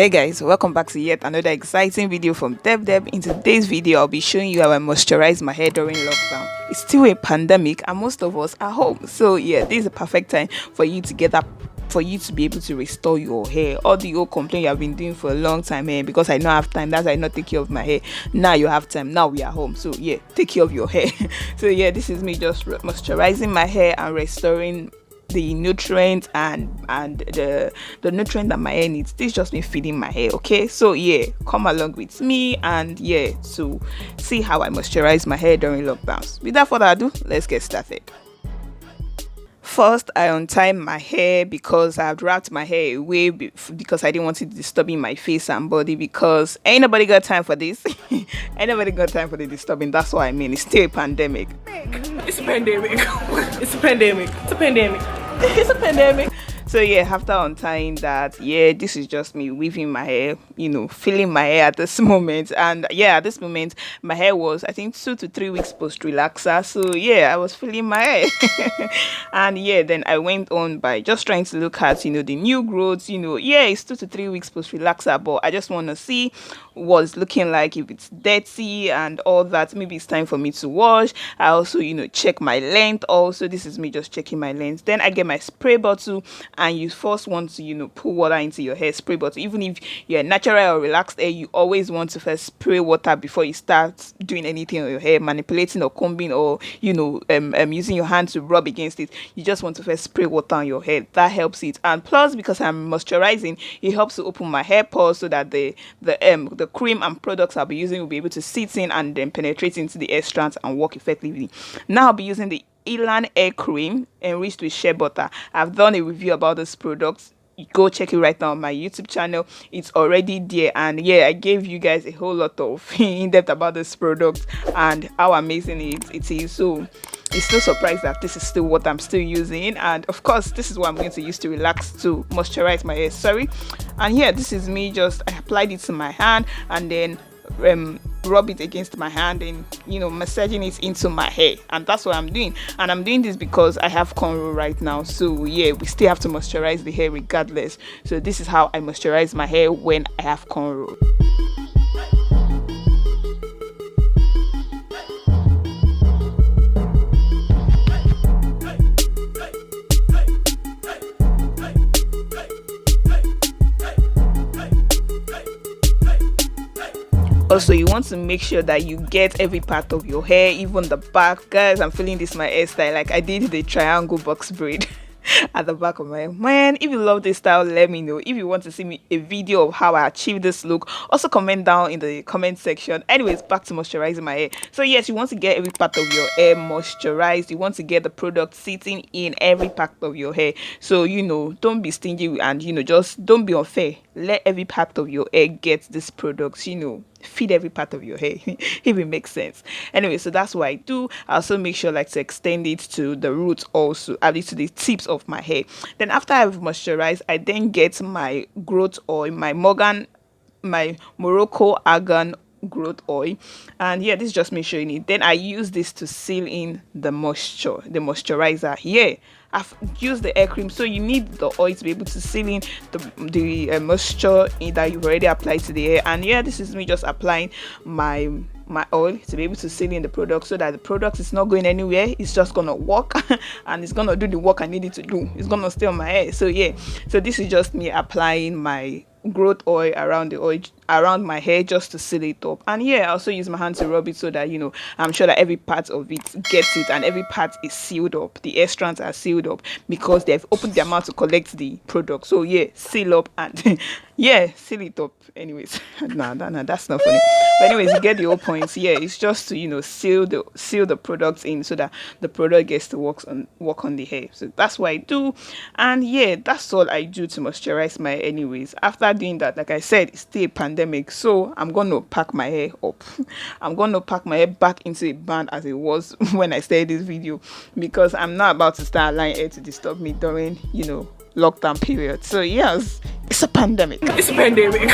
Hey guys, welcome back to yet another exciting video from Deb. In today's video, I'll be showing you how I moisturize my hair during lockdown. It's still a pandemic and most of us are home. So yeah, this is a perfect time for you to get up, for you to be able to restore your hair. All the old complaint you have been doing for a long time, because I don't have time, that's why I not take care of my hair. Now you have time, now we are home, so yeah, take care of your hair. So yeah, this is me just moisturizing my hair and restoring the nutrients and the nutrient that my hair needs. This is just me feeding my hair. Okay, so yeah, come along with me and yeah, to see how I moisturize my hair during lockdowns. Without further ado, let's get started. First, I untie my hair because I've wrapped my hair away because I didn't want it disturbing my face and body, because ain't nobody got time for this. Ain't nobody got time for the disturbing. That's what I mean. It's still a pandemic. It's a pandemic. It's a pandemic. It's a pandemic. It's a pandemic. So yeah, after untying that, yeah, this is just me weaving my hair, feeling my hair at this moment. And yeah, at this moment, my hair was, I think, 2 to 3 weeks post relaxer. So yeah, I was feeling my hair. And yeah, then I went on by just trying to look at, the new growths, yeah, it's 2 to 3 weeks post relaxer, but I just want to see what it's looking like, if it's dirty and all that. Maybe it's time for me to wash. I also, check my length. Also, this is me just checking my length. Then I get my spray bottle, and you first want to put water into your hair spray bottle. Even if you're natural or relaxed hair, you always want to first spray water before you start doing anything on your hair, manipulating or combing, or using your hand to rub against it. You just want to first spray water on your hair. That helps it. And plus, because I'm moisturizing, it helps to open my hair pores so that the cream and products I'll be using will be able to sit in and then penetrate into the hair strands and work effectively. Now I'll be using the Elan hair cream enriched with shea butter. I've done a review about this product. Go check it right now on my YouTube channel. It's already there, and yeah, I gave you guys a whole lot of in-depth about this product and how amazing it is. So it's still surprised that this is still what I'm still using, and of course this is what I'm going to use to moisturize my hair. And yeah, this is me I applied it to my hand and then rub it against my hand and massaging it into my hair, and that's what I'm doing. And I'm doing this because I have cornrow right now, so yeah, we still have to moisturize the hair regardless. So this is how I moisturize my hair when I have cornrow. Also, you want to make sure that you get every part of your hair, even the back. Guys, I'm feeling this my hairstyle. Like I did the triangle box braid at the back of my hair. Man, if you love this style, let me know. If you want to see a video of how I achieved this look, also comment down in the comment section. Anyways, back to moisturizing my hair. So yes, you want to get every part of your hair moisturized. You want to get the product sitting in every part of your hair. So don't be stingy and just don't be unfair. Let every part of your hair get this product. Feed every part of your hair, if it makes sense. Anyway, so that's what I do. I also make sure to extend it to the roots, also at least to the tips of my hair. Then after I've moisturized, I then get my growth oil, my Moroccan Argan growth oil, and yeah, this is just me showing it. Then I use this to seal in the moisturizer here. I've used the hair cream, so you need the oil to be able to seal in the moisture that you've already applied to the hair. And yeah, this is me just applying my oil to be able to seal in the product, so that the product is not going anywhere. It's just gonna work and it's gonna do the work I need it to do. It's gonna stay on my hair. So yeah, so this is just me applying my growth oil around my hair just to seal it up. And yeah, I also use my hand to rub it so that I'm sure that every part of it gets it and every part is sealed up. The hair strands are sealed up because they've opened their mouth to collect the product. So yeah, seal up and yeah, seal it up. Anyways, nah, that's not funny. But anyways, you get the whole point. Yeah, it's just to seal the product in so that the product gets to work on the hair. So that's what I do. And yeah, that's all I do to moisturize my hair. Anyways, after doing that, like I said, it's still a pandemic, so I'm gonna pack my hair up. I'm gonna pack my hair back into a band as it was when I started this video, because I'm not about to start allowing hair to disturb me during lockdown period. So yes, it's a pandemic. It's a pandemic.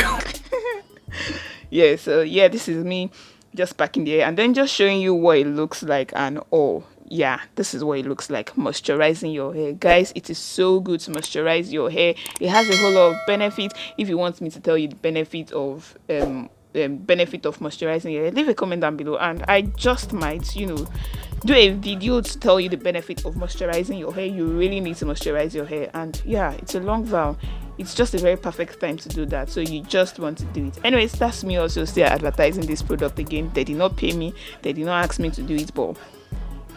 Yeah, so yeah, this is me just packing the hair and then just showing you what it looks like and all. yeah, this is what it looks like, moisturizing your hair. Guys, it is so good to moisturize your hair. It has a whole lot of benefits. If you want me to tell you the benefit of moisturizing your hair, leave a comment down below, and I just might, you know, do a video to tell you the benefit of moisturizing your hair. You really need to moisturize your hair, and yeah, it's a long vow. It's just a very perfect time to do that, so you just want to do it. Anyways, that's me also still advertising this product again. They did not pay me, they did not ask me to do it, but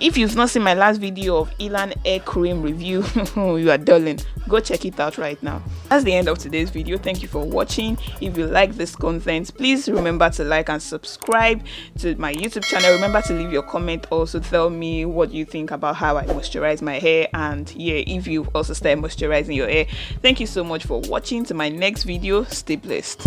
if you've not seen my last video of Elan hair cream review, you are darling, go check it out right now. That's the end of today's video. Thank you for watching. If you like this content, please remember to like and subscribe to my YouTube channel. Remember to leave your comment, also tell me what you think about how I moisturize my hair, and yeah, if you also start moisturizing your hair. Thank you so much for watching. To my next video, stay blessed.